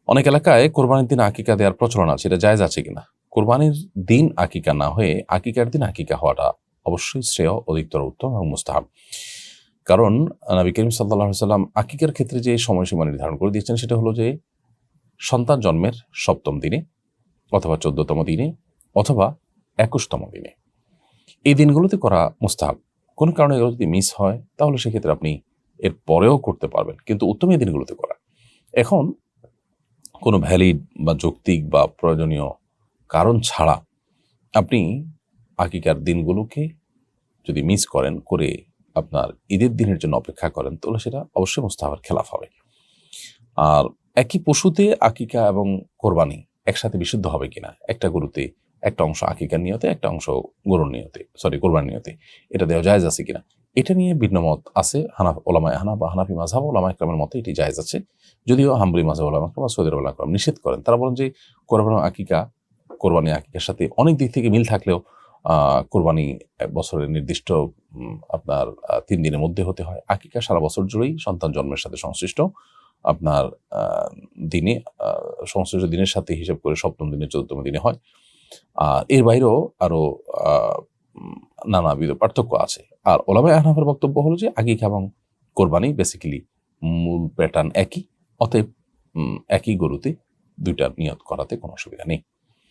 অনেক এলাকায় কোরবানির দিন আকিকা দেওয়ার প্রচলন আছে, এটা জায়েজ আছে কিনা? কোরবানির দিন আকিকা না হয়ে আকিকার দিন আকিকা হওয়াটা অবশ্যই শ্রেয়, অধিকতর উত্তম এবং মুস্তাহাব। কারণ নবী করিম সাল্লাল্লাহু আলাইহি ওয়াসাল্লাম আকিকার ক্ষেত্রে যে সময়সীমা নির্ধারণ করে দিয়েছেন সেটা হলো যে সন্তান জন্মের ৭ম দিনে অথবা ১৪তম দিনে অথবা ২১তম দিনে, এই দিনগুলোতে করা মুস্তাহাব। কোনো কারণে এগুলো যদি মিস হয় তাহলে সেক্ষেত্রে আপনি এর পরেও করতে পারবেন, কিন্তু উত্তম এই দিনগুলোতে করা। এখন কোনো ভ্যালিড বা যৌক্তিক বা প্রয়োজনীয় কারণ ছাড়া আপনি আকিকার দিনগুলোকে যদি মিস করেন, করে আপনার ঈদের দিনের জন্য অপেক্ষা করেন, তাহলে সেটা অবশ্যই মুস্তাহাবের খেলাফ হবে। আর একই পশুতে আকিকা এবং কোরবানি একসাথে বিশুদ্ধ হবে কিনা, একটা গরুতে একটা অংশ আকিকার নিয়তে, একটা অংশ গরুর নিয়তে, কোরবানির নিয়তে, এটা দেওয়া জায়েজ আছে কিনা, এটা নিয়ে ভিন্ন মত আছে। হানাফি মাযহাব ওলামা ইকরামের মতে এটি জায়েজ আছে, যদিও হাম্বলি মাযহাব ওলামা ইকরাম বা সৌদি ওলামা ইকরাম নিষেধ করেন। তারা বলেন যে কোরবানি আকিকার সাথে অনেক দিক থেকে মিল থাকলেও কোরবানি বছরের নির্দিষ্ট আপনার 3 দিনের মধ্যে হতে হয়। আকিকা সারা বছর জুড়েই সন্তান জন্মের সাথে সংশ্লিষ্ট আপনার দিনে, সংশ্লিষ্ট দিনের সাথে হিসাব করে 7ম দিনে 14তম দিনে হয়। এর বাইরেও আরো নানাবিধ পার্থক্য আছে। আর ওলামায়ে আহনাফের বক্তব্য হলো যে আকিকা এবং কোরবানি বেসিক্যালি মূল প্যাটার্ন একই, অতএব একই গরুতে 2টা নিয়ত করাতে কোনো অসুবিধা নেই।